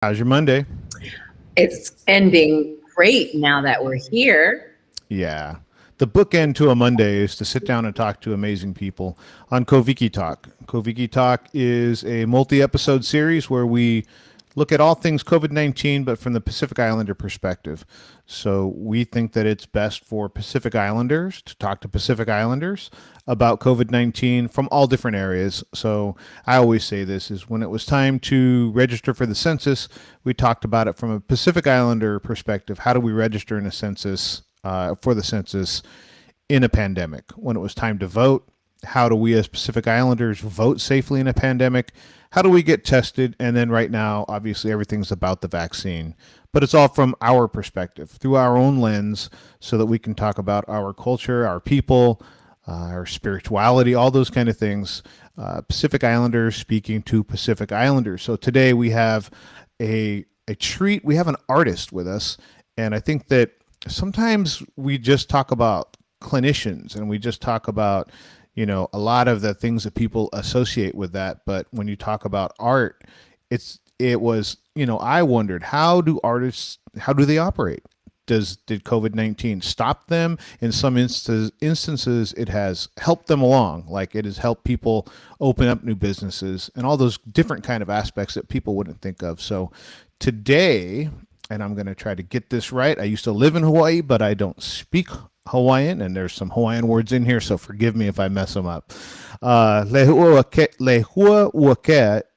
How's your Monday? It's ending great now that we're here. Yeah. The bookend to a Monday is to sit down and talk to amazing people on Koviki Talk. Koviki Talk is a multi episode series where we look at all things COVID 19, but from the Pacific Islander perspective. So we think that it's best for Pacific Islanders to talk to Pacific Islanders about COVID 19 from all different areas. So I always say this is when it was time to register for the census, we talked about it from a Pacific Islander perspective. How do we register in a census for the census in a pandemic? When it was time to vote, how do we as Pacific Islanders vote safely in a pandemic? How do we get tested? And then right now, obviously, everything's about the vaccine, but it's all from our perspective, through our own lens, so that we can talk about our culture, our people, our spirituality, all those kind of things. Pacific Islanders speaking to Pacific Islanders. So today we have a treat. We have an artist with us, and I think that sometimes we just talk about clinicians and we just talk about a lot of the things that people associate with that. But when you talk about art, I wondered, how do they operate? Did COVID-19 stop them? In some instances, it has helped them along, like it has helped people open up new businesses and all those different kind of aspects that people wouldn't think of. So today, and I'm going to try to get this right. I used to live in Hawaii, but I don't speak Hawaiian, and there's some Hawaiian words in here, so forgive me if I mess them up. Lehuauakea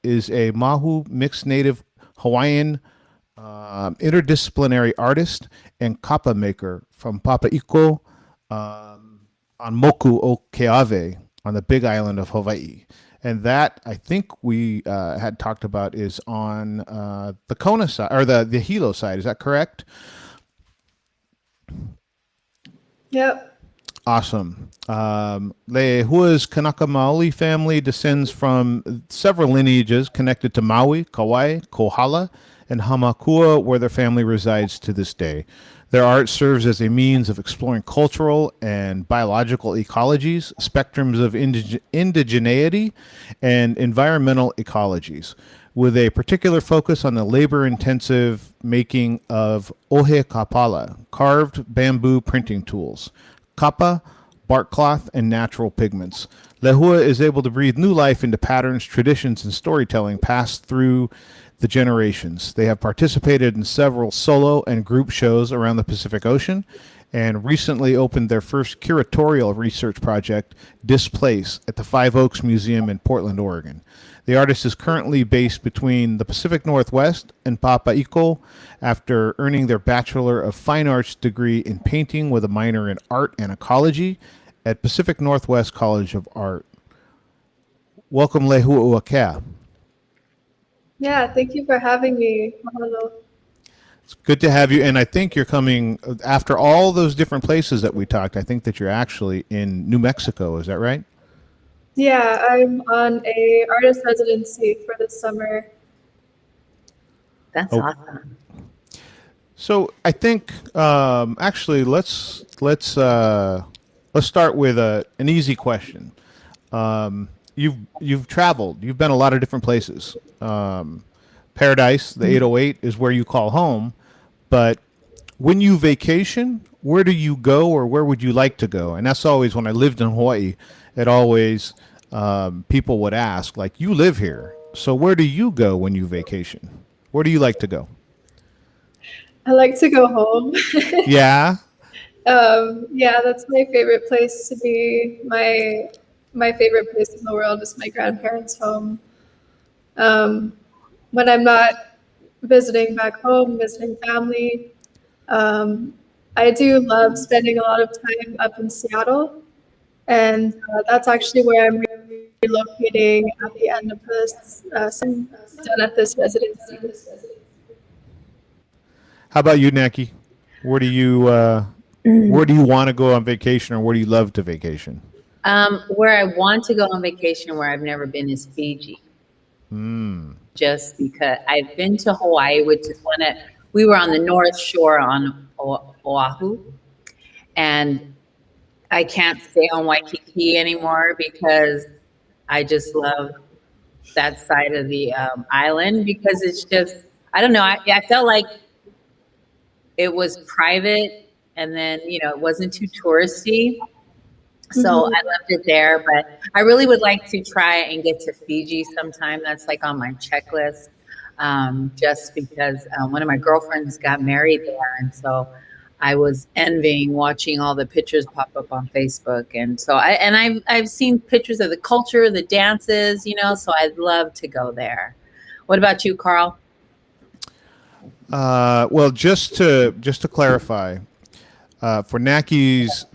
is a Mahu mixed native Hawaiian interdisciplinary artist and kapa maker from Papai'iko on Moku o Keawe on the Big Island of Hawaii. And that I think we had talked about is on the Kona side or the Hilo side. Is that correct? Yep. Awesome. Lehua's Kanaka Maoli family descends from several lineages connected to Maui, Kauai, Kohala, and Hamakua, where their family resides to this day. Their art serves as a means of exploring cultural and biological ecologies, spectrums of indigeneity, and environmental ecologies, with a particular focus on the labor-intensive making of ohe kapala, carved bamboo printing tools, kapa, bark cloth, and natural pigments. Lehua is able to breathe new life into patterns, traditions, and storytelling passed through the generations. They have participated in several solo and group shows around the Pacific Ocean and recently opened their first curatorial research project, Displace, at the Five Oaks Museum in Portland, Oregon. The artist is currently based between the Pacific Northwest and Papai'iko after earning their Bachelor of Fine Arts degree in painting with a minor in art and ecology at Pacific Northwest College of Art. Welcome, Lehuauakea. Yeah, thank you for having me. Mahalo. It's good to have you. And I think you're coming after all those different places that we talked. I think that you're actually in New Mexico. Is that right? Yeah, I'm on a artist residency for this summer. That's awesome. So I think actually let's start with an easy question. You've traveled. You've been a lot of different places. Paradise, the 808, is where you call home. But when you vacation, where do you go, or where would you like to go? And that's always, when I lived in Hawaii, it always people would ask, like, you live here, so where do you go when you vacation? Where do you like to go? I like to go home. Yeah. Yeah, that's my favorite place to be. My favorite place in the world is my grandparents' home. When I'm not visiting back home, visiting family, I do love spending a lot of time up in Seattle, and that's actually where I'm relocating at the end of this done at this residency. How about you, Naki? Where do you want to go on vacation, or where do you love to vacation? Where I want to go on vacation, where I've never been, is Fiji. Just because I've been to Hawaii, which is we were on the North Shore on Oahu, and I can't stay on Waikiki anymore because I just love that side of the island, because it's just, I don't know. I felt like it was private, and then it wasn't too touristy. So Mhm. I left it there, but I really would like to try and get to Fiji sometime. That's like on my checklist, just because one of my girlfriends got married there, and so I was envying watching all the pictures pop up on Facebook. And so I've seen pictures of the culture, the dances, so I'd love to go there. What about you, Carl? Well, just to clarify, for Naki's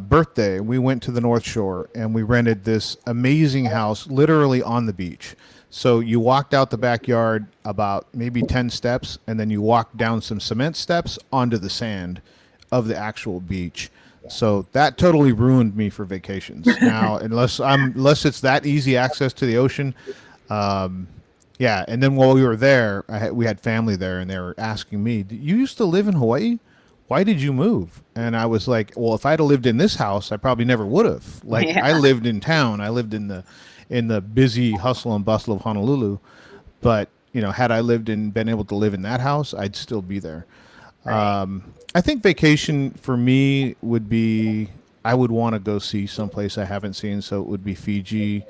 birthday, we went to the North Shore and we rented this amazing house, literally on the beach. So you walked out the backyard about maybe 10 steps, and then you walked down some cement steps onto the sand of the actual beach. So that totally ruined me for vacations. Now, unless it's that easy access to the ocean, yeah. And then while we were there, we had family there, and they were asking me, "You used to live in Hawaii? Why did you move?" And I was like, "Well, if I'd have lived in this house, I probably never would have. Like, I Yeah. lived in town. I lived in the busy hustle and bustle of Honolulu. But had I been able to live in that house, I'd still be there." Right. I think vacation for me would be, I would want to go see someplace I haven't seen. So it would be Fiji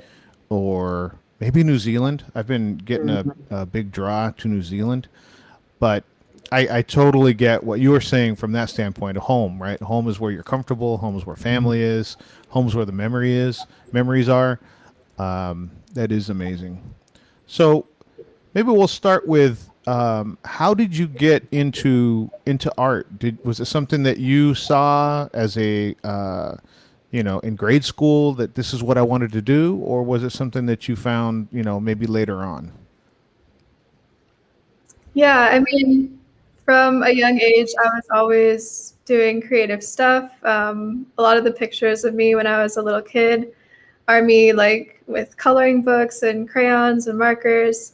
or maybe New Zealand. I've been getting a big draw to New Zealand, but I totally get what you were saying from that standpoint. Home, right? Home is where you're comfortable. Home is where family is. Home is where the memories are. That is amazing. So maybe we'll start with, how did you get into art? Was it something that you saw as a in grade school, that this is what I wanted to do, or was it something that you found maybe later on? Yeah, I mean, from a young age, I was always doing creative stuff. A lot of the pictures of me when I was a little kid are me like with coloring books and crayons and markers.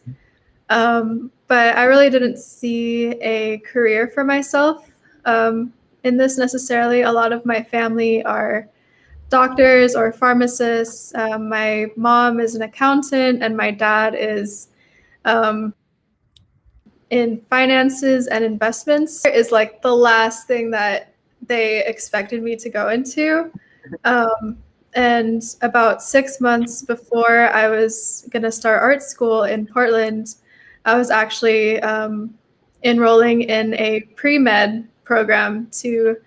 But I really didn't see a career for myself in this necessarily. A lot of my family are doctors or pharmacists. My mom is an accountant, and my dad is um, in finances and investments. Is like the last thing that they expected me to go into. Um, and about 6 months before I was going to start art school in Portland, I was actually enrolling in a pre-med program to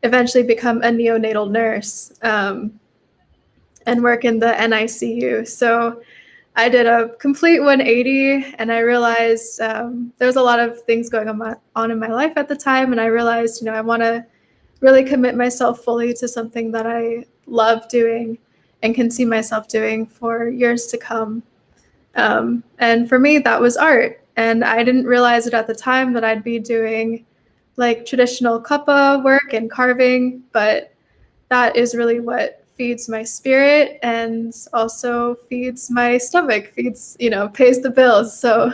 eventually become a neonatal nurse and work in the NICU. So I did a complete 180, and I realized there was a lot of things going on in my life at the time, and I realized, I want to really commit myself fully to something that I love doing and can see myself doing for years to come. And for me, that was art. And I didn't realize it at the time that I'd be doing like traditional kappa work and carving, but that is really what feeds my spirit and also feeds my stomach, pays the bills. So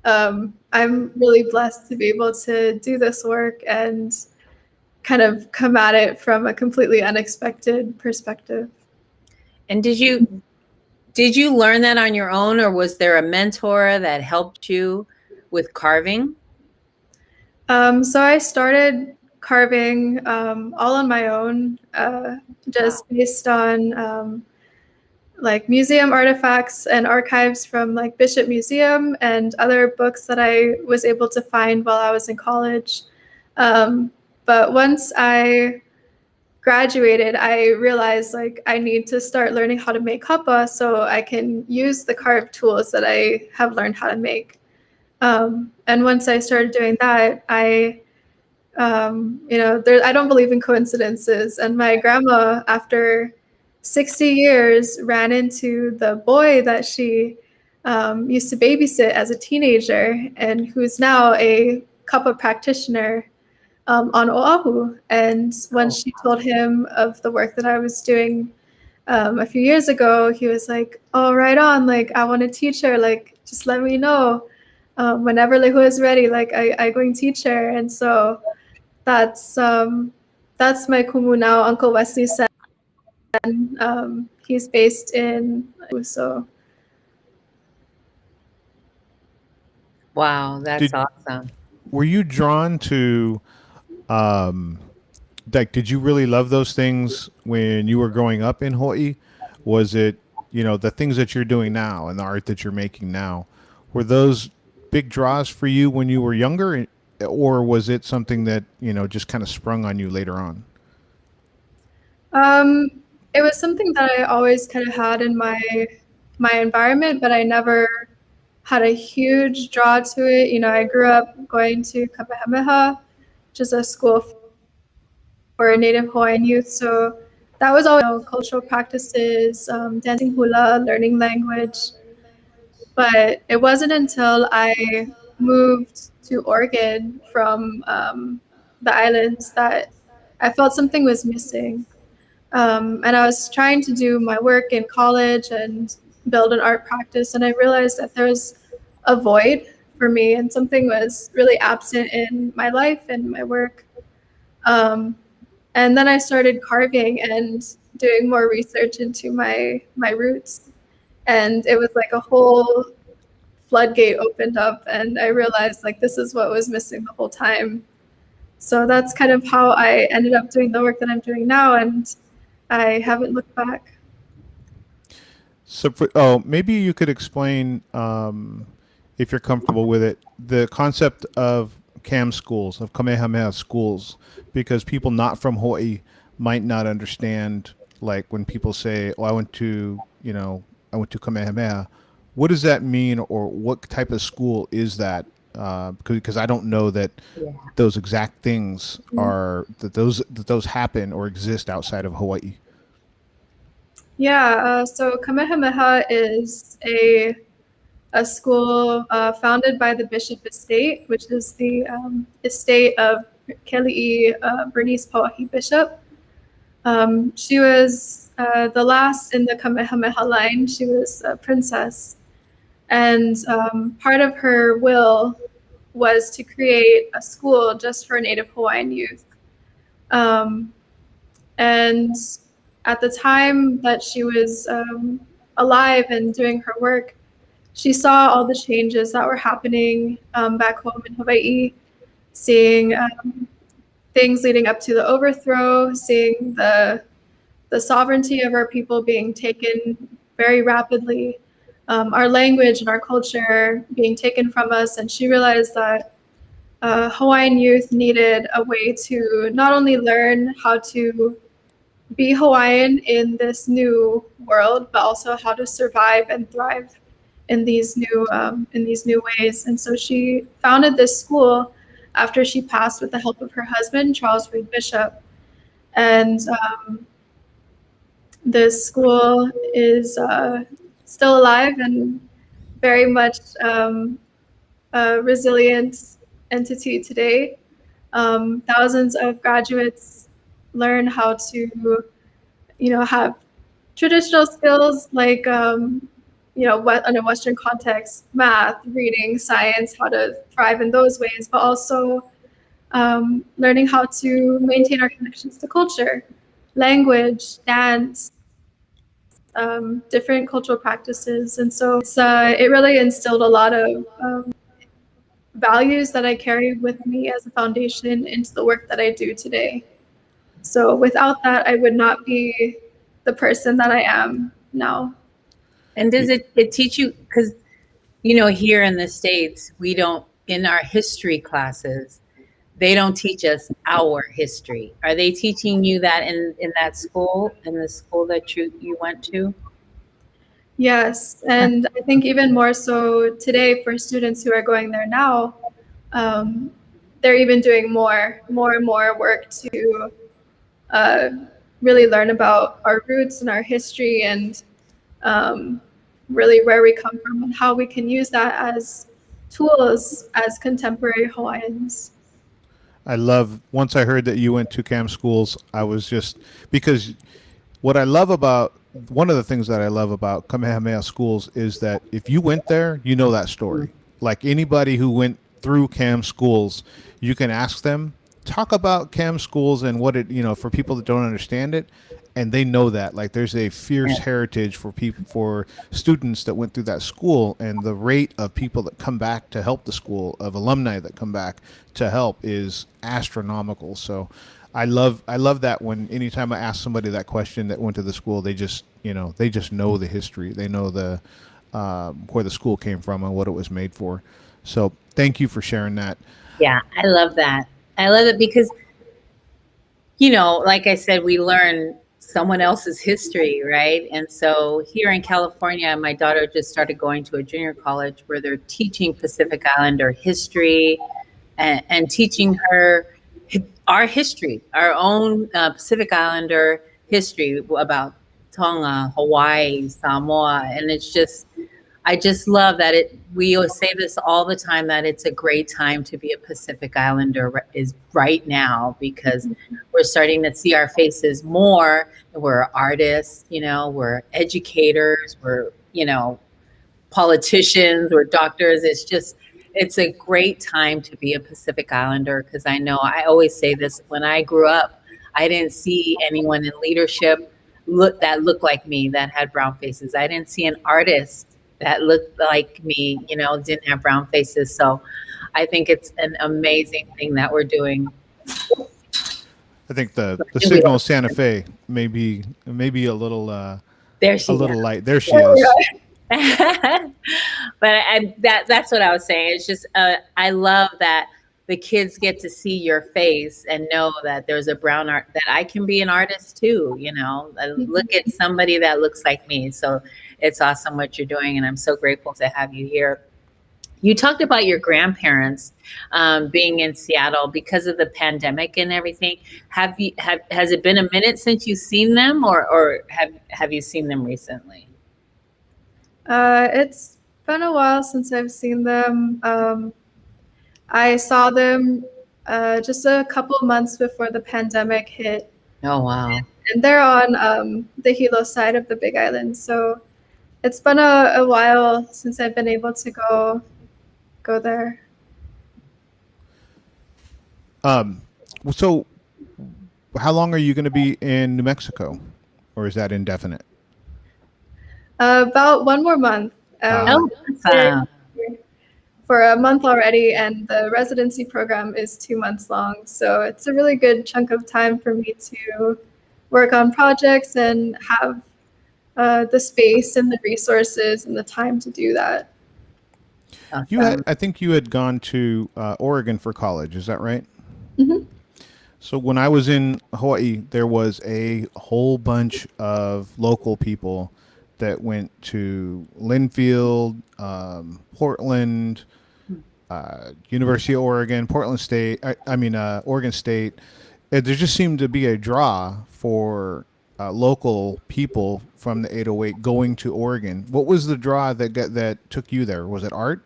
I'm really blessed to be able to do this work and kind of come at it from a completely unexpected perspective. And did you learn that on your own, or was there a mentor that helped you with carving? So I started carving all on my own, just based on like museum artifacts and archives from like Bishop Museum and other books that I was able to find while I was in college. But once I graduated, I realized like I need to start learning how to make kappa so I can use the carved tools that I have learned how to make. And once I started doing that, I don't believe in coincidences. And my grandma, after 60 years, ran into the boy that she used to babysit as a teenager and who's now a kappa practitioner on Oahu. And when she told him of the work that I was doing a few years ago, he was like, "Oh, right on. Like, I want to teach her. Like, just let me know whenever Lehua is ready. Like, I going to teach her." And so that's my kumu now. Uncle Wesley said he's based in so. Wow, that's Did awesome. Were you drawn to um like did you really love those things when you were growing up in Hawaii? Was it, the things that you're doing now and the art that you're making now, were those big draws for you when you were younger, or was it something that, just kind of sprung on you later on? Um, it was something that I always kind of had in my environment, but I never had a huge draw to it. I grew up going to Kamehameha, which is a school for Native Hawaiian youth. So that was always cultural practices, dancing hula, learning language. But it wasn't until I moved to Oregon from the islands that I felt something was missing. And I was trying to do my work in college and build an art practice, and I realized that there was a void for me, and something was really absent in my life and my work. Um, and then I started carving and doing more research into my roots, and it was like a whole floodgate opened up, and I realized like this is what was missing the whole time. So that's kind of how I ended up doing the work that I'm doing now, and I haven't looked back. So, maybe you could explain, if you're comfortable with it, the concept of CAM schools, of Kamehameha schools, because people not from Hawaii might not understand. Like when people say, "Oh, I went to Kamehameha," what does that mean, or what type of school is that? Because I don't know that Yeah. those exact things are that those happen or exist outside of Hawaii. Yeah, so Kamehameha is a school founded by the Bishop Estate, which is the estate of Keli'i Bernice Pauahi Bishop. She was the last in the Kamehameha line. She was a princess. And part of her will was to create a school just for Native Hawaiian youth. Um, and at the time that she was alive and doing her work, she saw all the changes that were happening back home in Hawaii, seeing things leading up to the overthrow, seeing the sovereignty of our people being taken very rapidly, our language and our culture being taken from us. And she realized that Hawaiian youth needed a way to not only learn how to be Hawaiian in this new world, but also how to survive and thrive in these new ways. And so she founded this school after she passed with the help of her husband, Charles Reed Bishop. And this school is still alive and very much a resilient entity today. Thousands of graduates learn how to, have traditional skills like, in a Western context, math, reading, science, how to thrive in those ways, but also learning how to maintain our connections to culture, language, dance, different cultural practices. And so it really instilled a lot of values that I carry with me as a foundation into the work that I do today. So without that, I would not be the person that I am now. And does it teach you, because, here in the States, we don't, in our history classes, they don't teach us our history. Are they teaching you that in that school, in the school that you went to? Yes, and I think even more so today for students who are going there now, they're even doing more and more work to really learn about our roots and our history, and really where we come from and how we can use that as tools as contemporary Hawaiians. Once I heard that you went to CAM schools, I was just, because one of the things that I love about Kamehameha schools is that if you went there, you know that story. Like anybody who went through CAM schools, you can ask them, talk about CAM schools and what it, for people that don't understand it. and they know that. Like, there's a fierce heritage for people, for students that went through that school, and the rate of people that come back to help the school, of alumni that come back to help, is astronomical. So I love that when anytime I ask somebody that question that went to the school, they just, they just know the history. They know the where the school came from and what it was made for. So thank you for sharing that. Yeah, I love that. I love it because, like I said, we learn someone else's history, right? And so here in California, my daughter just started going to a junior college where they're teaching Pacific Islander history and teaching her our history, our own Pacific Islander history about Tonga, Hawaii, Samoa. And I just love that we always say this all the time, that it's a great time to be a Pacific Islander is right now, because we're starting to see our faces more. We're artists, we're educators, we're, politicians, we're doctors. It's a great time to be a Pacific Islander, because I always say this, when I grew up, I didn't see anyone in leadership that looked like me, that had brown faces. I didn't see an artist that looked like me, didn't have brown faces. So I think it's an amazing thing that we're doing. I think the signal of Santa Fe may be a little There she a little is. light. There she is. But that's what I was saying. It's just I love that the kids get to see your face and know that there's a brown art, that I can be an artist too. Look at somebody that looks like me. So it's awesome what you're doing, and I'm so grateful to have you here. You talked about your grandparents being in Seattle because of the pandemic and everything. Has it been a minute since you've seen them, or have you seen them recently? It's been a while since I've seen them. I saw them just a couple months before the pandemic hit. Oh, wow. And they're on the Hilo side of the Big Island. So it's been a while since I've been able to go there. So how long are you going to be in New Mexico, or is that indefinite? About one more month. Awesome. For a month already, and the residency program is 2 months long. So it's a really good chunk of time for me to work on projects and have the space and the resources and the time to do that. Awesome. I think you had gone to Oregon for college. Is that right? Mm-hmm. So when I was in Hawaii, there was a whole bunch of local people that went to Linfield, Portland, University of Oregon, Portland State. Oregon State. There just seemed to be a draw for local people from the 808 going to Oregon. What was the draw that took you there? Was it art?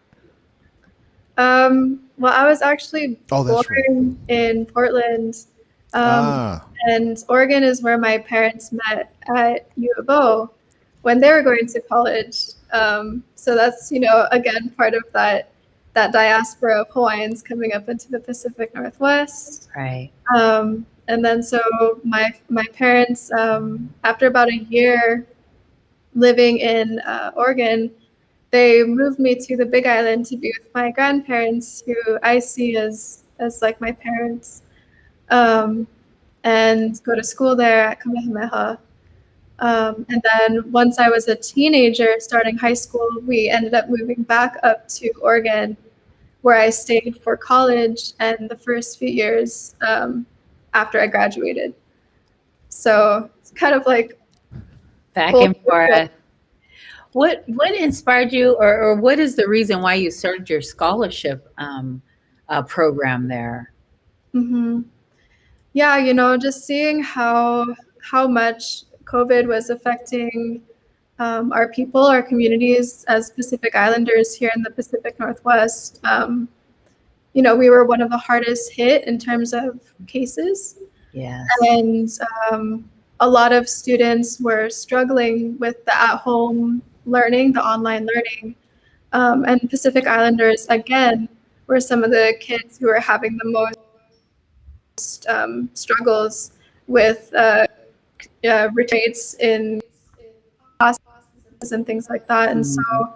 Well, I was actually born in Portland, and Oregon is where my parents met at U of O when they were going to college. So that's, again, part of that diaspora of Hawaiians coming up into the Pacific Northwest. Right. And then so my parents, after about a year living in Oregon, they moved me to the Big Island to be with my grandparents, who I see as like my parents, and go to school there at Kamehameha. And then once I was a teenager, starting high school, we ended up moving back up to Oregon, where I stayed for college and the first few years after I graduated. So it's kind of like back and forth. What inspired you, or what is the reason why you started your scholarship program there? Mm-hmm. Yeah, just seeing how much COVID was affecting our people, our communities as Pacific Islanders here in the Pacific Northwest. We were one of the hardest hit in terms of cases. Yes. And a lot of students were struggling with the at-home learning, the online learning. And Pacific Islanders, again, were some of the kids who were having the most struggles with retreats in classes and things like that. And so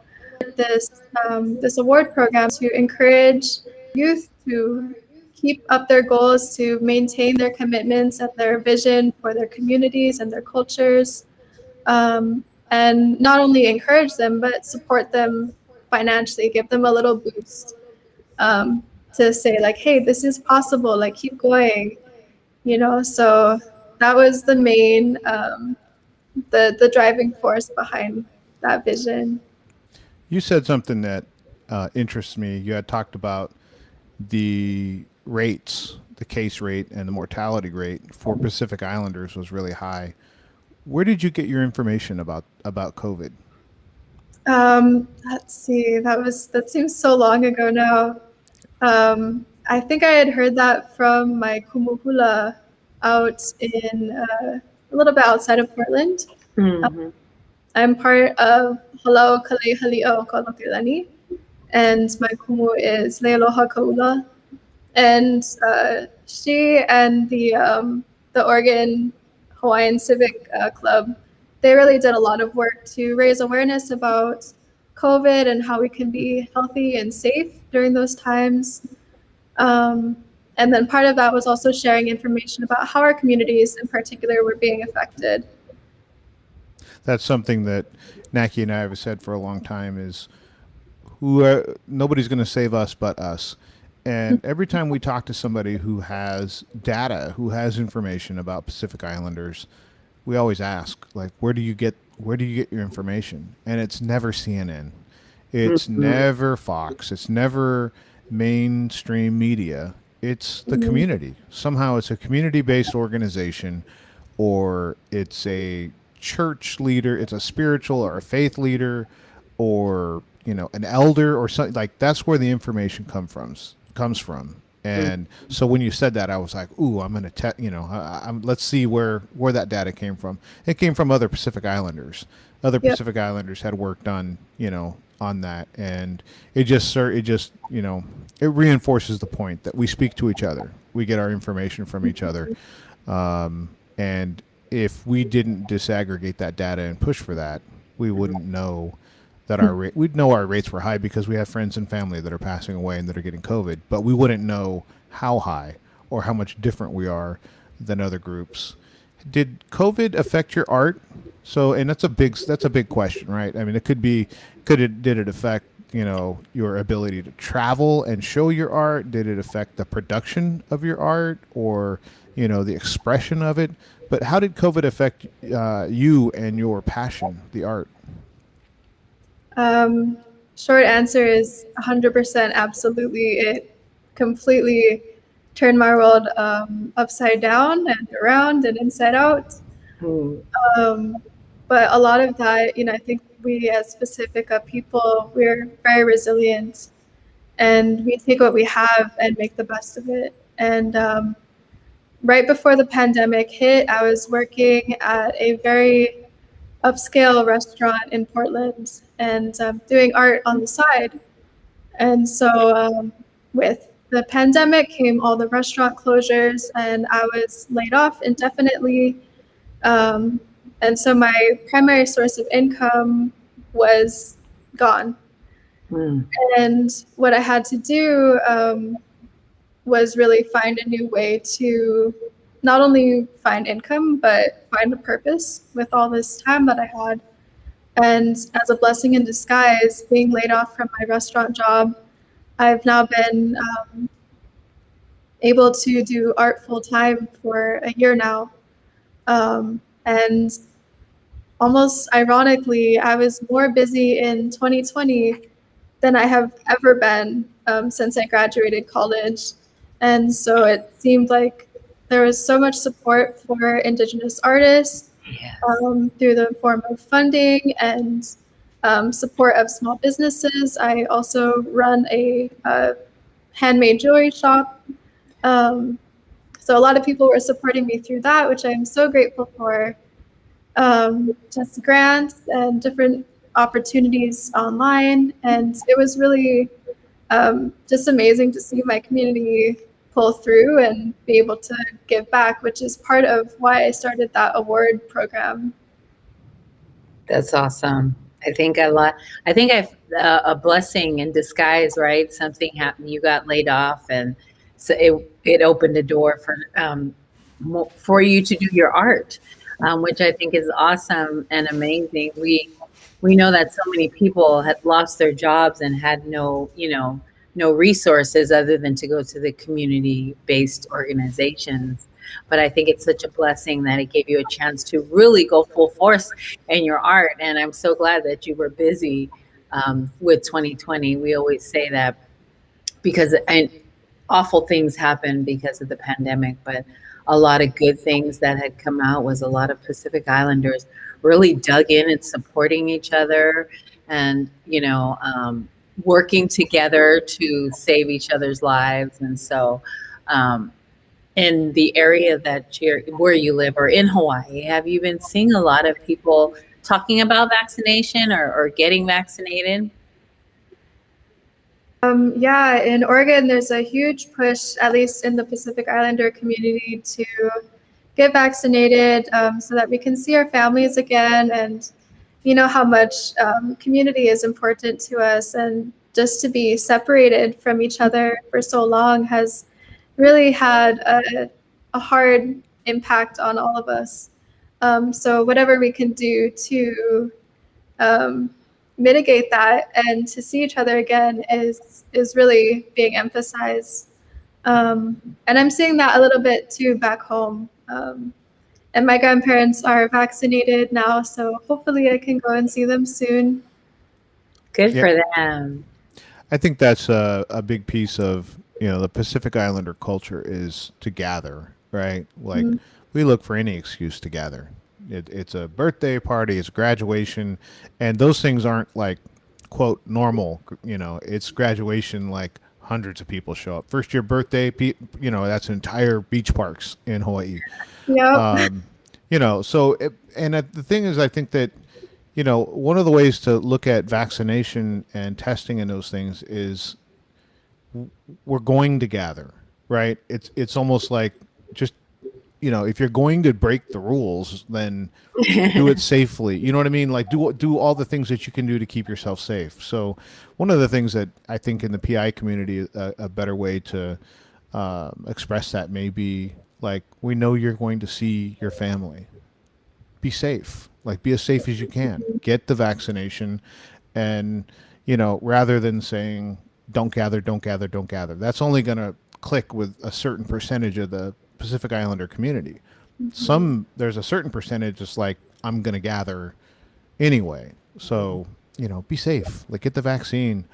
this award program to encourage youth to keep up their goals, to maintain their commitments and their vision for their communities and their cultures, and not only encourage them, but support them financially, give them a little boost, to say like, hey, this is possible, like keep going, so that was the main, the driving force behind that vision. You said something that interests me. You had talked about the rates, the case rate and the mortality rate for Pacific Islanders was really high. Where did you get your information about COVID? Let's see, that seems so long ago now. I think I had heard that from my kumuhula out in a little bit outside of Portland. Mm-hmm. I'm part of Halau Kalei Hali'o Kolotilani, and my kumu is Lealoha Kaula. And she and the Oregon Hawaiian Civic Club, they really did a lot of work to raise awareness about COVID and how we can be healthy and safe during those times. And then part of that was also sharing information about how our communities in particular were being affected. That's something that Naki and I have said for a long time is nobody's going to save us but us. And every time we talk to somebody who has data, who has information about Pacific Islanders, we always ask, like, where do you get your information? And it's never CNN. It's never Fox. It's never mainstream media. It's the community. Somehow it's a community-based organization, or it's a church leader, it's a spiritual or a faith leader, or an elder or something. Like, that's where the information comes from. And so when you said that, I was like, ooh, I'm going to let's see where that data came from. It came from other Pacific Islanders. Pacific Islanders had work done, on that, and it reinforces the point that we speak to each other. We get our information from each other. And if we didn't disaggregate that data and push for that, we wouldn't know that we'd know our rates were high because we have friends and family that are passing away and that are getting COVID, but we wouldn't know how high or how much different we are than other groups. Did COVID affect your art? So, and that's a big question, right? I mean, did it affect, your ability to travel and show your art? Did it affect the production of your art, or, the expression of it? But how did COVID affect you and your passion, the art? Short answer is 100% absolutely. It completely turned my world upside down and around and inside out. But a lot of that, I think we as Pacifica people, we're very resilient, and we take what we have and make the best of it. And right before the pandemic hit, I was working at a very upscale restaurant in Portland and doing art on the side. And so with the pandemic came all the restaurant closures, and I was laid off indefinitely. And so my primary source of income was gone. And what I had to do was really find a new way to not only find income, but find a purpose with all this time that I had. And as a blessing in disguise, being laid off from my restaurant job, I've now been able to do art full time for a year now. And almost ironically, I was more busy in 2020 than I have ever been since I graduated college. And so it seemed like there was so much support for Indigenous artists through the form of funding and support of small businesses. I also run a handmade jewelry shop. So a lot of people were supporting me through that, which I'm so grateful for. Just grants and different opportunities online. And it was really just amazing to see my community pull through and be able to give back, which is part of why I started that award program. That's awesome. I think a blessing in disguise, right? Something happened, you got laid off, and so it opened a door for you to do your art, which I think is awesome and amazing. We know that so many people had lost their jobs and had no resources other than to go to the community-based organizations. But I think it's such a blessing that it gave you a chance to really go full force in your art. And I'm so glad that you were busy with 2020. We always say that because awful things happened because of the pandemic, but a lot of good things that had come out was a lot of Pacific Islanders really dug in and supporting each other and, working together to save each other's lives. And so, in the area where you live or in Hawaii, have you been seeing a lot of people talking about vaccination or getting vaccinated? Yeah, in Oregon, there's a huge push, at least in the Pacific Islander community, to get vaccinated so that we can see our families again. And you know how much community is important to us. And just to be separated from each other for so long has really had a hard impact on all of us. So whatever we can do to mitigate that and to see each other again is really being emphasized. And I'm seeing that a little bit too back home. And my grandparents are vaccinated now, so hopefully I can go and see them soon. Good Yeah. for them. I think that's a big piece of the Pacific Islander culture is to gather, right? Like we look for any excuse to gather. It's a birthday party, it's graduation, and those things aren't like quote normal. It's graduation like hundreds of people show up. First year birthday, that's entire beach parks in Hawaii. Yeah. The thing is, I think that one of the ways to look at vaccination and testing and those things is we're going to gather, right? It's almost like just if you're going to break the rules, then do it safely. You know what I mean? Like do all the things that you can do to keep yourself safe. So one of the things that I think in the PI community, a better way to express that may be like, we know you're going to see your family. Be safe. Like be as safe as you can. Get the vaccination, and rather than saying don't gather, don't gather, don't gather. That's only going to click with a certain percentage of the Pacific Islander community. There's a certain percentage that's like, I'm going to gather anyway. So, be safe, like get the vaccine.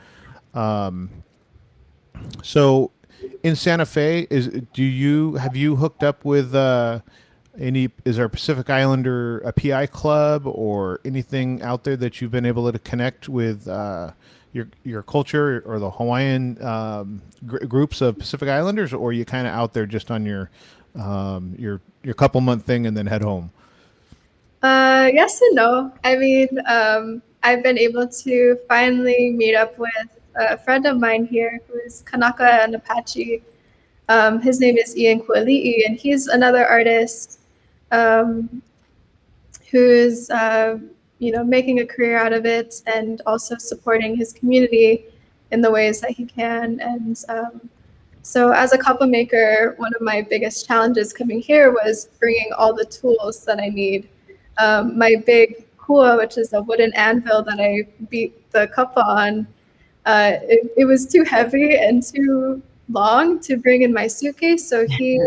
So in Santa Fe, have you hooked up with is there a Pacific Islander, a PI club or anything out there that you've been able to connect with your culture or the Hawaiian groups of Pacific Islanders, or are you kind of out there just on your couple month thing and then head home? Yes and no. I mean, I've been able to finally meet up with a friend of mine here who is Kanaka and Apache. His name is Ian Kuali'i, and he's another artist who's making a career out of it and also supporting his community in the ways that he can. And so as a kapa maker, one of my biggest challenges coming here was bringing all the tools that I need. My big kua, which is a wooden anvil that I beat the kapa on, it was too heavy and too long to bring in my suitcase. So he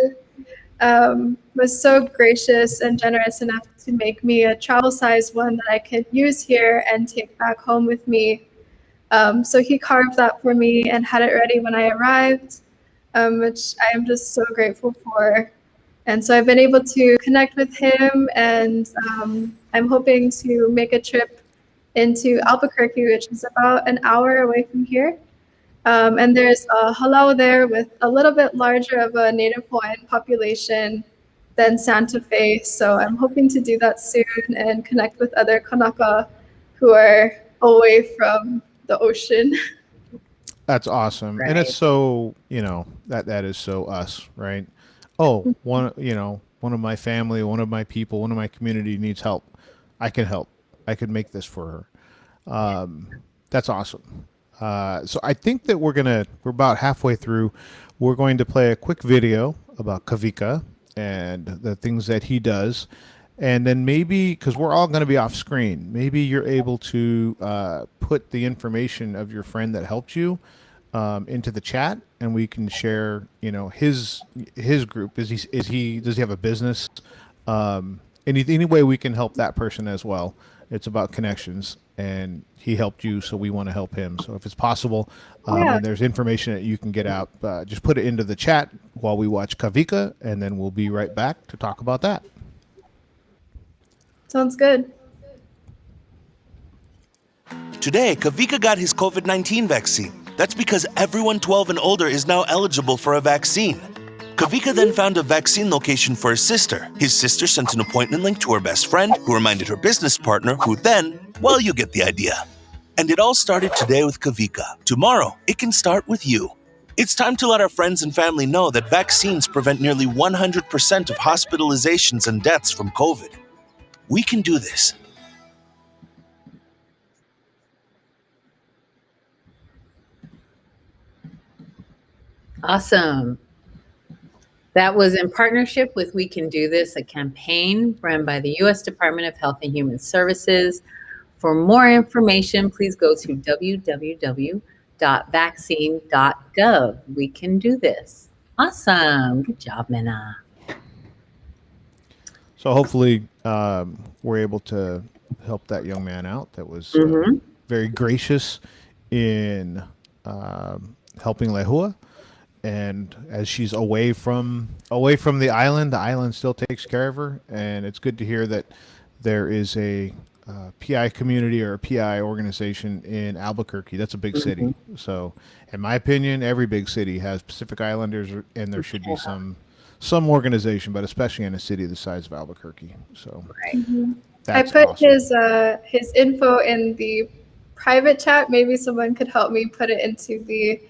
was so gracious and generous enough to make me a travel size one that I could use here and take back home with me. So he carved that for me and had it ready when I arrived, which I am just so grateful for. And so I've been able to connect with him, and I'm hoping to make a trip into Albuquerque, which is about an hour away from here. And there's a halau there with a little bit larger of a Native Hawaiian population than Santa Fe. So I'm hoping to do that soon and connect with other Kanaka who are away from the ocean. That's awesome. And Right. it's so, that is so us, right? Oh, one of my family, one of my people, one of my community needs help. I can help. I can make this for her. That's awesome. So I think that we're about halfway through. We're going to play a quick video about Kavika and the things that he does. And then maybe, because we're all going to be off screen, maybe you're able to put the information of your friend that helped you into the chat, and we can share, his group. Does he have a business? Any way we can help that person as well. It's about connections, and he helped you, so we want to help him. So if it's possible, Yeah, and there's information that you can get out, just put it into the chat while we watch Kavika, and then we'll be right back to talk about that. sounds good. Today, Kavika got his COVID-19 vaccine. That's because everyone 12 and older is now eligible for a vaccine. Kavika then found a vaccine location for his sister. His sister sent an appointment link to her best friend, who reminded her business partner, who then, well, you get the idea. And it all started today with Kavika. Tomorrow, it can start with you. It's time to let our friends and family know that vaccines prevent nearly 100% of hospitalizations and deaths from COVID. We can do this. Awesome. That was in partnership with We Can Do This, a campaign run by the U.S. Department of Health and Human Services. For more information, please go to www.vaccine.gov. We can do this. Awesome. Good job, Minna. So hopefully, we're able to help that young man out. That was very gracious in helping Lehua. And as she's away from the island still takes care of her. And it's good to hear that there is a PI community or a PI organization in Albuquerque. That's a big city. So, in my opinion, every big city has Pacific Islanders, and there should be some organization, but especially in a city the size of Albuquerque. So, that's I put awesome. his info in the private chat. Maybe someone could help me put it into the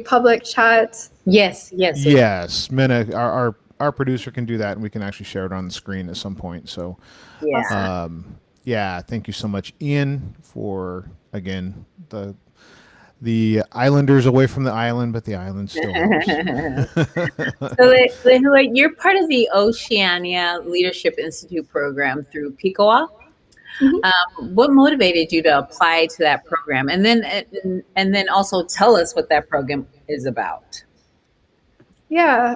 public chat. Yes. Yes, Minna, our producer can do that, and we can actually share it on the screen at some point. So, Yeah. yeah, thank you so much, Ian, for again the Islanders away from the island, but the island still helps. So, Lehua, you're part of the Oceania Leadership Institute program through PICOA. What motivated you to apply to that program, and then also tell us what that program is about? Yeah,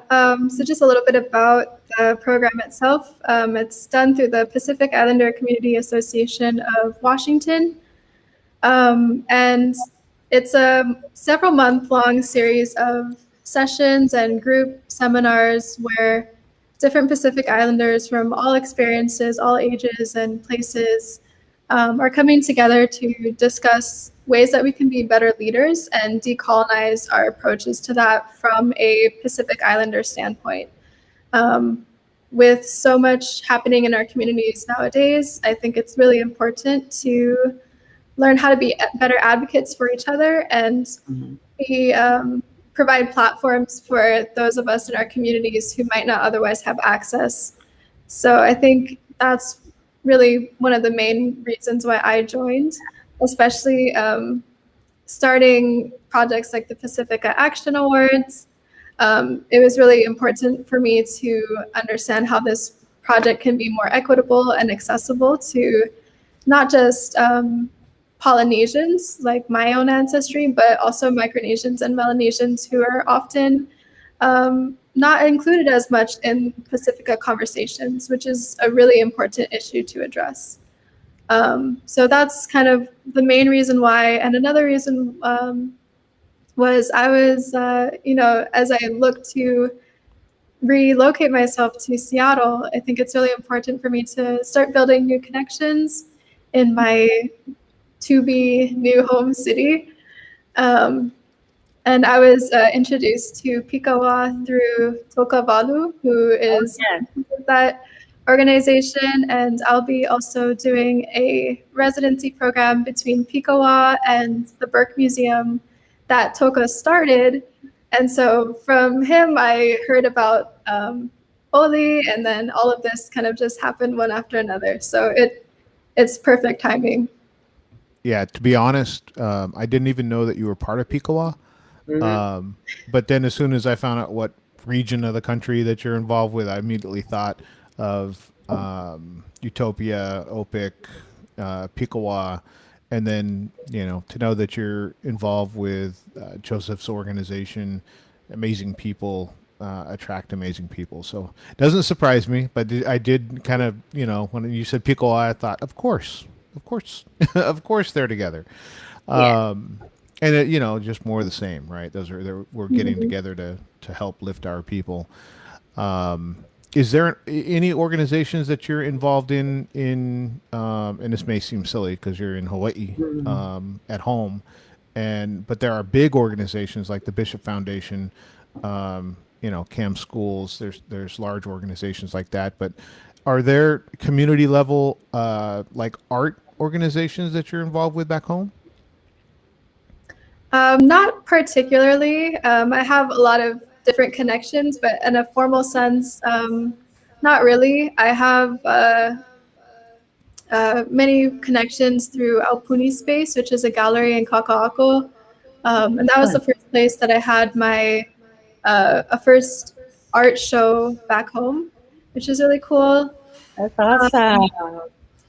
so just a little bit about the program itself. It's done through the Pacific Islander Community Association of Washington. And it's a several month-long series of sessions and group seminars where different Pacific Islanders from all experiences, all ages and places are coming together to discuss ways that we can be better leaders and decolonize our approaches to that from a Pacific Islander standpoint. With so much happening in our communities nowadays, I think it's really important to learn how to be better advocates for each other and provide platforms for those of us in our communities who might not otherwise have access. So I think that's really one of the main reasons why I joined, especially starting projects like the Pacifica Action Awards. It was really important for me to understand how this project can be more equitable and accessible to not just Polynesians, like my own ancestry, but also Micronesians and Melanesians who are often not included as much in Pacifica conversations, which is a really important issue to address. So that's kind of the main reason why. And another reason was I was, as I looked to relocate myself to Seattle, I think it's really important for me to start building new connections in my to-be new home city. And I was introduced to Pikawa through Tokavalu, who is that organization, and I'll be also doing a residency program between Pikawa and the Burke Museum that Toka started. And so from him, I heard about Oli, and then all of this kind of just happened one after another. So it's perfect timing. Yeah, to be honest, I didn't even know that you were part of Pikawa. But then as soon as I found out what region of the country that you're involved with, I immediately thought of Utopia, OPIC, Pikawa, and then, to know that you're involved with Joseph's organization, amazing people, attract amazing people. So it doesn't surprise me, but I did kind of, when you said Pikawa, I thought, of course, of course they're together. Yeah. And just more of the same, right? We're getting together to help lift our people. Is there any organizations that you're involved in, and this may seem silly because you're in Hawaii, at home, but there are big organizations like the Bishop Foundation, CAM Schools. There's large organizations like that, but are there community level, like art organizations that you're involved with back home? Not particularly. I have a lot of different connections, but in a formal sense, not really. I have many connections through Aupuni Space, which is a gallery in Kaka'ako. And that was the first place that I had my a first art show back home, which is really cool. That's awesome.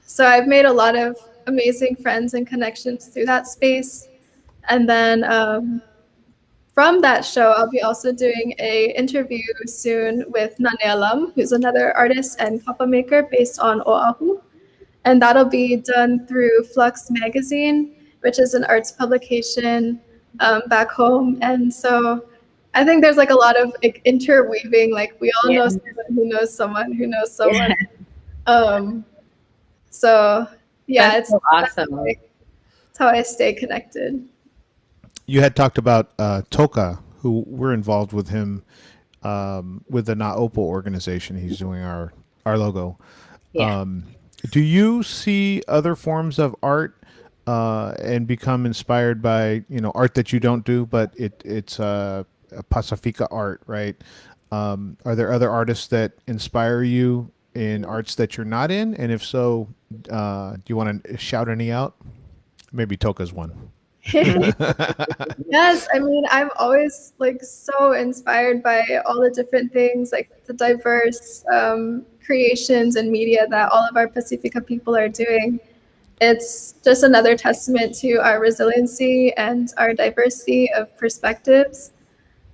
So I've made a lot of amazing friends and connections through that space. And then from that show, I'll be also doing a interview soon with Nane Alam, who's another artist and kapa maker based on Oahu. And that'll be done through Flux Magazine, which is an arts publication back home. And so I think there's like a lot of like interweaving, like we all know someone who knows someone who knows someone. So yeah, That's so awesome. That's how I stay connected. You had talked about Toka, who we're involved with him with the Na'opo organization. He's doing our logo. Yeah. Do you see other forms of art and become inspired by art that you don't do, but it's Pacifica art, right? Are there other artists that inspire you in arts that you're not in? And if so, do you want to shout any out? Maybe Toka's one. Yes, I mean, I'm always like so inspired by all the different things, like the diverse creations and media that all of our Pacifica people are doing. It's just another testament to our resiliency and our diversity of perspectives.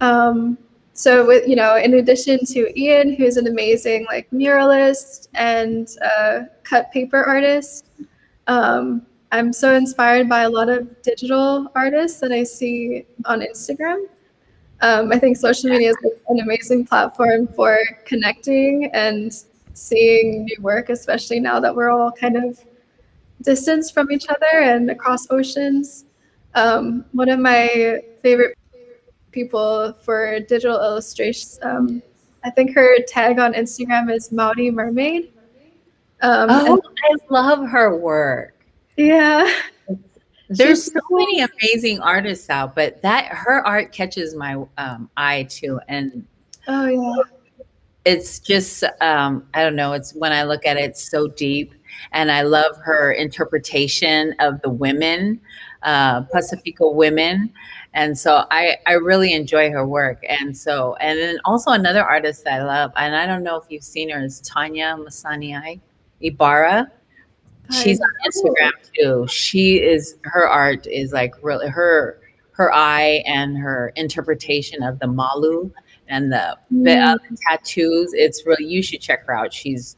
So with, in addition to Ian, who's an amazing like muralist and cut paper artist, I'm so inspired by a lot of digital artists that I see on Instagram. I think social media is an amazing platform for connecting and seeing new work, especially now that we're all kind of distanced from each other and across oceans. One of my favorite people for digital illustrations, I think her tag on Instagram is Maori Mermaid. And I love her work. Yeah. There's so many amazing artists out, but her art catches my eye too. And it's just, I don't know, it's when I look at it, it's so deep. And I love her interpretation of the women, Pacifica women. And so I really enjoy her work. And then also another artist that I love, and I don't know if you've seen her, is Tanya Masaniai Ibarra. She's on Instagram too. Her art is like really her eye and her interpretation of the malu and the tattoos. It's really, you should check her out. She's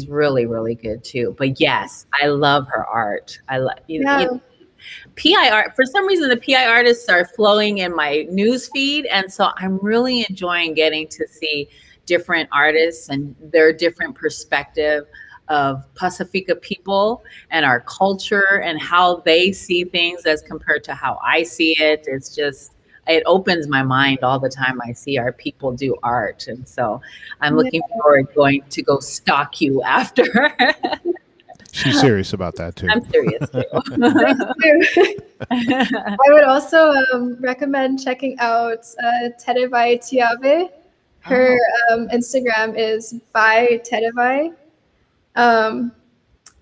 really, really good too. But yes, I love her art. I love PI art. For some reason, the PI artists are flowing in my news feed, and so I'm really enjoying getting to see different artists and their different perspective of Pacifica people and our culture and how they see things as compared to how I see it. It's just, it opens my mind all the time I see our people do art. And so I'm looking forward to go stalk you after. She's serious about that too. I'm serious too. I would also recommend checking out Terevai Tiave. Her Instagram is by Terevai.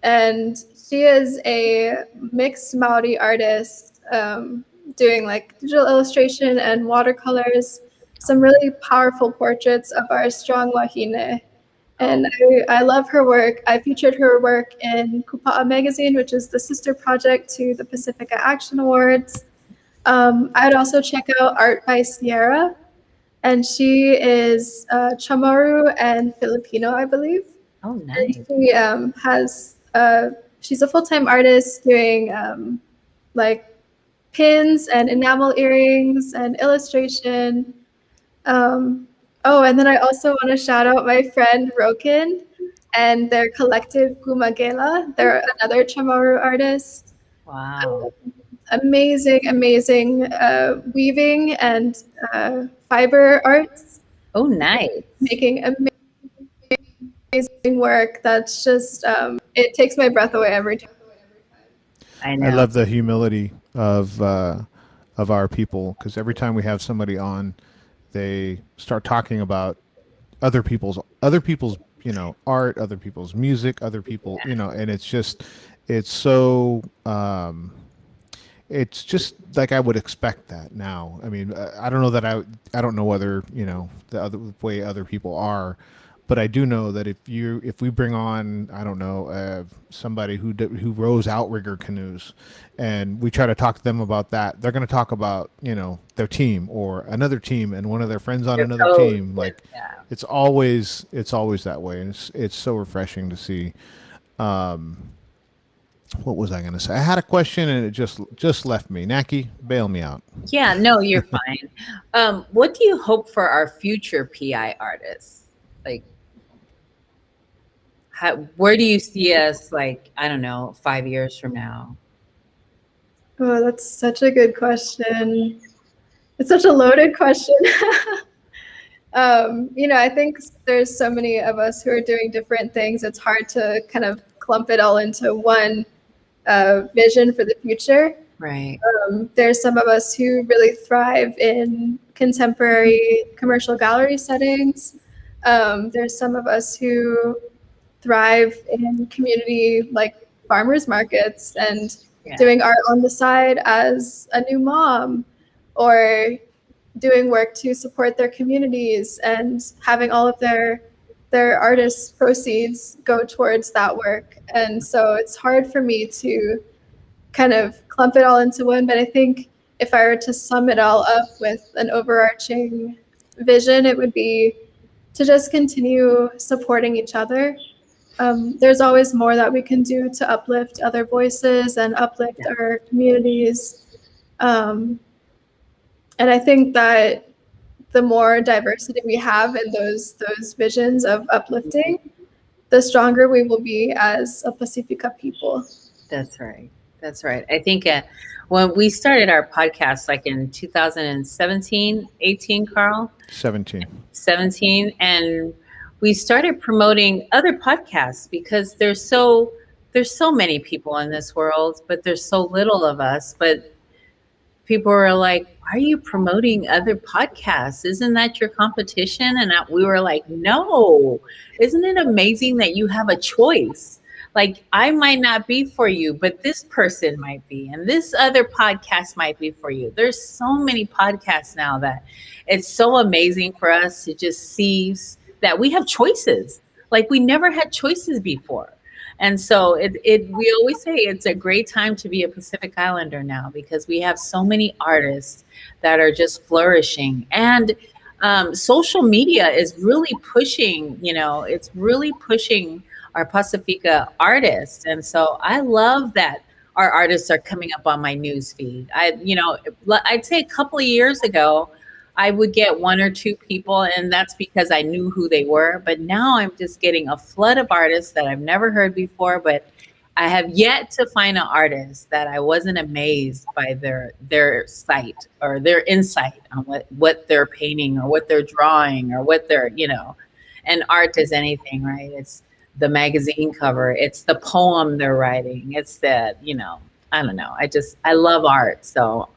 And she is a mixed Maori artist doing like digital illustration and watercolors, some really powerful portraits of our strong wahine. And I love her work. I featured her work in Kupa'a magazine, which is the sister project to the Pacifica Action Awards. I'd also check out Art by Sierra, and she is Chamorro and Filipino, I believe. Oh, nice. And she she's a full-time artist doing like pins and enamel earrings and illustration. And then I also want to shout out my friend Rokin and their collective Gumagela. They're another Chamorro artist. Wow. Amazing weaving and fiber arts. Oh, nice. Making amazing work that's just it takes my breath away every time. I know. I love the humility of our people, because every time we have somebody on, they start talking about other people's art, other people's music, other people, and it's just like I would expect that now. I mean, I don't know that I don't know whether the other way other people are, but I do know that if we bring on, I don't know, somebody who rows outrigger canoes, and we try to talk to them about that, they're going to talk about their team or another team and one of their friends on another team. Like it's always that way, and it's so refreshing to see. What was I going to say? I had a question and it just left me. Naki, bail me out. Yeah, no, you're fine. What do you hope for our future PI artists? Like, where do you see us, like, I don't know, 5 years from now? Oh, that's such a good question. It's such a loaded question. I think there's so many of us who are doing different things. It's hard to kind of clump it all into one vision for the future. Right. There's some of us who really thrive in contemporary commercial gallery settings. There's some of us who thrive in community like farmers markets and doing art on the side as a new mom, or doing work to support their communities and having all of their artists' proceeds go towards that work. And so it's hard for me to kind of clump it all into one, but I think if I were to sum it all up with an overarching vision, it would be to just continue supporting each other. There's always more that we can do to uplift other voices and uplift our communities. And I think that the more diversity we have in those visions of uplifting, the stronger we will be as a Pacifica people. That's right. That's right. I think when we started our podcast, like in 2017, 18, Carl? 17. And we started promoting other podcasts because there's so many people in this world, but there's so little of us. But people were like, why are you promoting other podcasts? Isn't that your competition? And we were like, no, isn't it amazing that you have a choice? Like, I might not be for you, but this person might be, and this other podcast might be for you. There's so many podcasts now that it's so amazing for us to just see that we have choices. Like, we never had choices before. And so we always say it's a great time to be a Pacific Islander now, because we have so many artists that are just flourishing. And social media is really pushing, it's really pushing our Pacifica artists. And so I love that our artists are coming up on my news feed. I'd say a couple of years ago, I would get one or two people, and that's because I knew who they were. But now I'm just getting a flood of artists that I've never heard before, but I have yet to find an artist that I wasn't amazed by their site or their insight on what they're painting or what they're drawing or what they're, and art is anything, right? It's the magazine cover. It's the poem they're writing. It's the, I don't know. I love art. So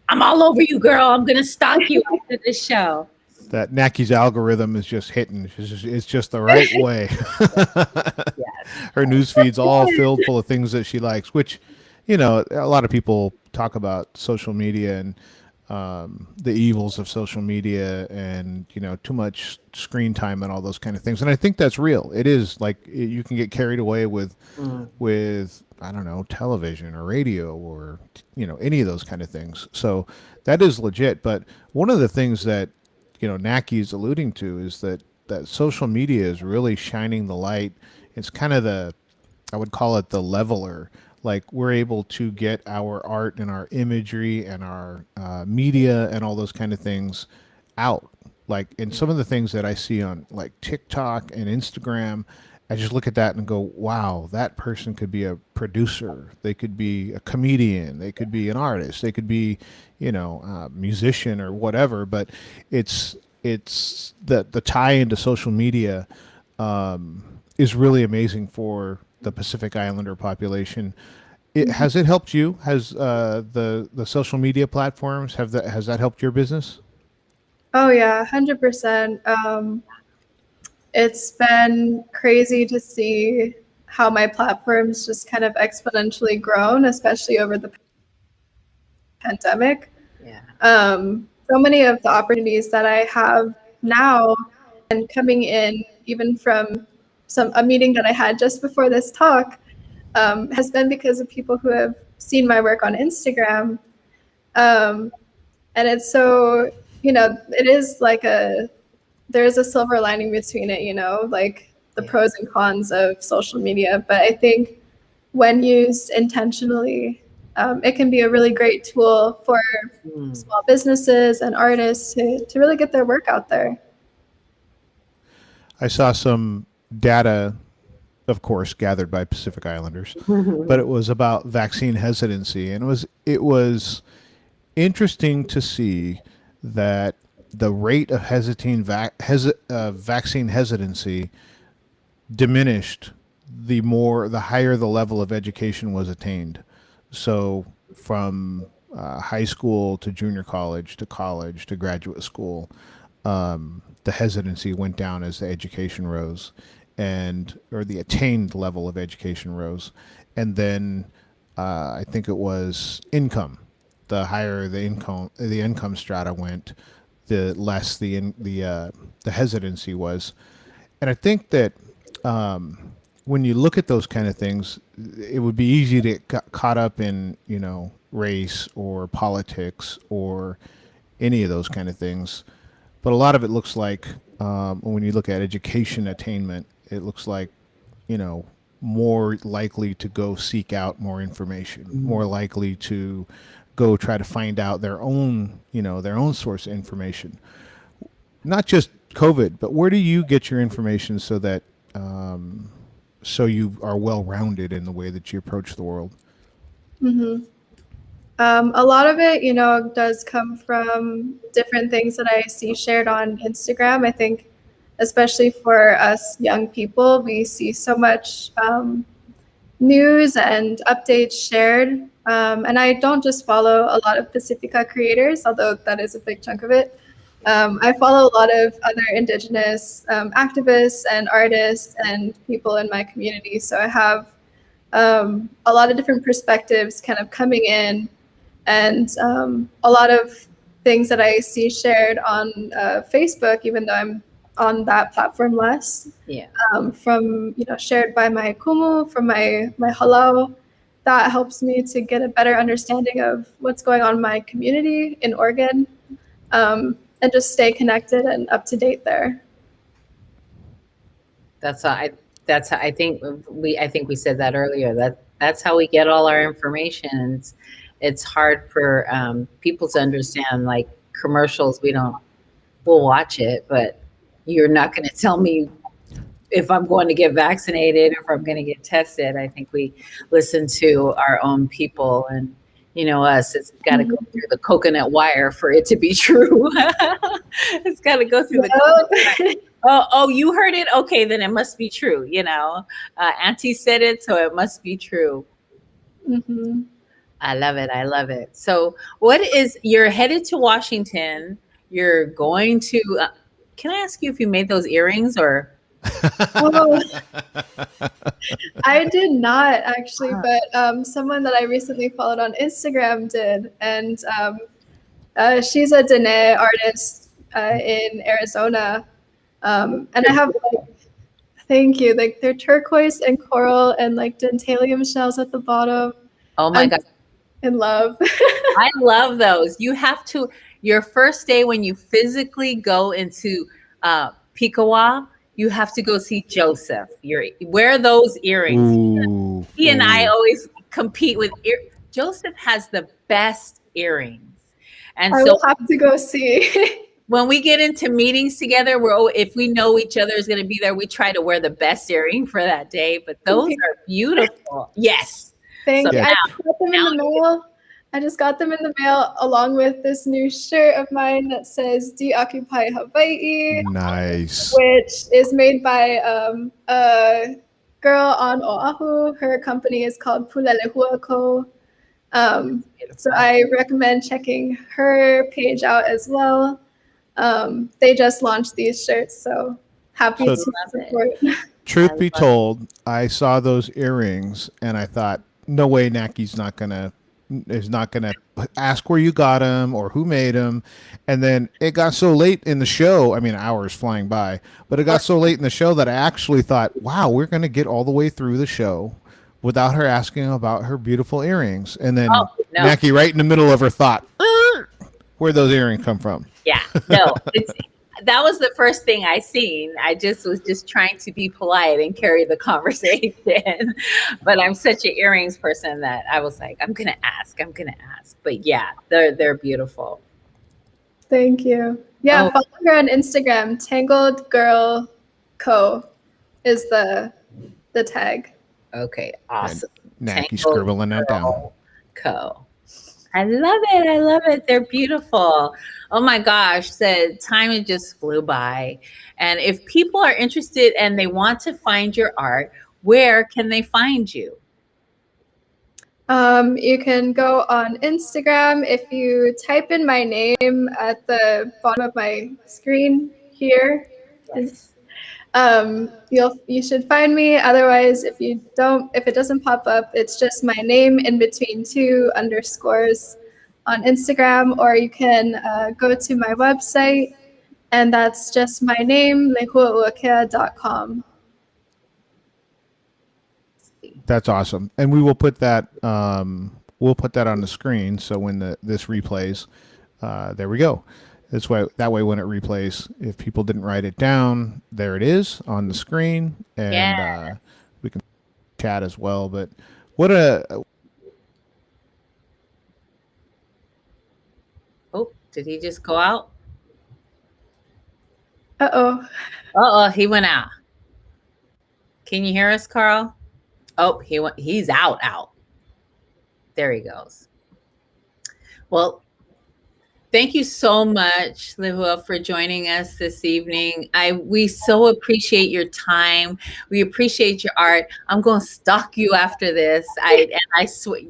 I'm all over you, girl. I'm going to stalk you after this show. That Naki's algorithm is just hitting. It's just the right way. Yes. Her news feed's all filled full of things that she likes, which, a lot of people talk about social media and the evils of social media and, too much screen time and all those kind of things. And I think that's real. It is like you can get carried away with, I don't know, television or radio or, any of those kind of things. So that is legit. But one of the things that, Naki's alluding to is that social media is really shining the light. It's kind of I would call it the leveler. Like we're able to get our art and our imagery and our media and all those kind of things out. Like, and some of the things that I see on like TikTok and Instagram, I just look at that and go, wow, that person could be a producer. They could be a comedian. They could be an artist. They could be, a musician or whatever. But it's the tie into social media is really amazing for the Pacific Islander population. Has it helped you? Has the social media platforms has that helped your business? Oh yeah, 100%. It's been crazy to see how my platform's just kind of exponentially grown, especially over the pandemic. Yeah. So many of the opportunities that I have now and coming in, even from a meeting that I had just before this talk, has been because of people who have seen my work on Instagram. And it's so, it is like there's a silver lining between it, like the pros and cons of social media. But I think when used intentionally, it can be a really great tool for small businesses and artists to really get their work out there. I saw some data, of course, gathered by Pacific Islanders, but it was about vaccine hesitancy, and it was interesting to see that the rate of vaccine hesitancy diminished the higher the level of education was attained. So from high school to junior college to graduate school, the hesitancy went down as the education rose, or the attained level of education rose, and then I think it was income. The higher the income strata went, the less the hesitancy was, and I think that when you look at those kind of things, it would be easy to get caught up in race or politics or any of those kind of things. But a lot of it looks like when you look at education attainment, it looks like more likely to go seek out more information, more likely to go try to find out their own source of information. Not just COVID, but where do you get your information so that so you are well-rounded in the way that you approach the world? A lot of it, does come from different things that I see shared on Instagram. I think, especially for us young people, we see so much news and updates shared. And I don't just follow a lot of Pacifica creators, although that is a big chunk of it. I follow a lot of other Indigenous activists and artists and people in my community. So I have a lot of different perspectives kind of coming in, and a lot of things that I see shared on Facebook, even though I'm on that platform less. Yeah. From shared by my kumu, from my halau, that helps me to get a better understanding of what's going on in my community in Oregon, and just stay connected and up to date there. I think we said that earlier. That's how we get all our information. It's hard for people to understand. Like commercials, we'll watch it, but you're not going to tell me if I'm going to get vaccinated or if I'm going to get tested. I think we listen to our own people, and You know us, it's got to go through the coconut wire for it to be true. It's got to go through the coconut wire. Oh, you heard it? Okay, then it must be true. You know, Auntie said it, so it must be true. Mm-hmm. I love it. I love it. So you're headed to Washington. You're going to, can I ask you if you made those earrings or? Oh, I did not actually, but someone that I recently followed on Instagram did. And she's a Dene artist in Arizona. And I have, like, thank you, like they're turquoise and coral and like dentalium shells at the bottom. Oh my God. In love. I love those. You have to, your first day when you physically go into Picawa, you have to go see Joseph. Wear those earrings. Ooh, He and I always compete with Joseph has the best earrings. And I will have to go see. When we get into meetings together, if we know each other is going to be there, we try to wear the best earring for that day. But those are beautiful. Yes. Thank you. I got them in the mail. I just got them in the mail along with this new shirt of mine that says "Deoccupy Hawaii." Nice. Which is made by a girl on Oahu. Her company is called Lehuauakea. So I recommend checking her page out as well. They just launched these shirts, so happy to support. Truth be told, I saw those earrings and I thought, no way Naki's not gonna ask where you got them or who made them. And then it got so late in the show, I mean, hours flying by, but it got so late in the show that I actually thought, wow, we're going to get all the way through the show without her asking about her beautiful earrings. And then Naki, right in the middle of her thought, where'd those earrings come from? Yeah, no, that was the first thing I seen. I was just trying to be polite and carry the conversation. But I'm such an earrings person that I was like, I'm gonna ask. But yeah, they're beautiful. Thank you. Yeah, follow her on Instagram. Tangled Girl Co. is the tag. Okay, awesome. Naki scribbling that down. Co. I love it. They're beautiful. Oh my gosh, the time just flew by. And if people are interested and they want to find your art, where can they find you? You can go on Instagram. If you type in my name at the bottom of my screen here, you should find me. Otherwise, if it doesn't pop up, it's just my name in between 2 underscores on Instagram, or you can go to my website, and that's just my name, lehuauakea.com. That's awesome, and we will put that on the screen. So when this replays, there we go. That way when it replays, if people didn't write it down, there it is on the screen, and we can chat as well. But did he just go out? Uh-oh, he went out. Can you hear us, Carl? Oh, he's out. There he goes. Well, thank you so much, Lehua, for joining us this evening. We so appreciate your time. We appreciate your art. I'm going to stalk you after this. I swear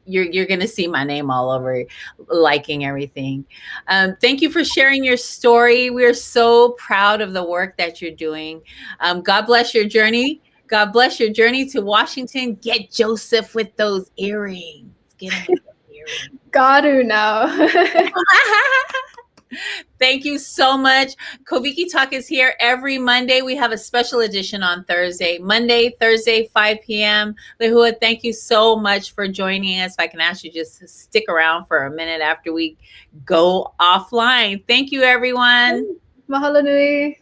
you're going to see my name all over, liking everything. Thank you for sharing your story. We're so proud of the work that you're doing. God bless your journey. God bless your journey to Washington. Get Joseph with those earrings. Get him with those earrings. Got to now. Thank you so much. Koviki Talk is here every Monday. We have a special edition on Thursday. Monday, Thursday, 5 p.m. Lehua, thank you so much for joining us. If I can ask you just to stick around for a minute after we go offline. Thank you, everyone. Mahalo nui.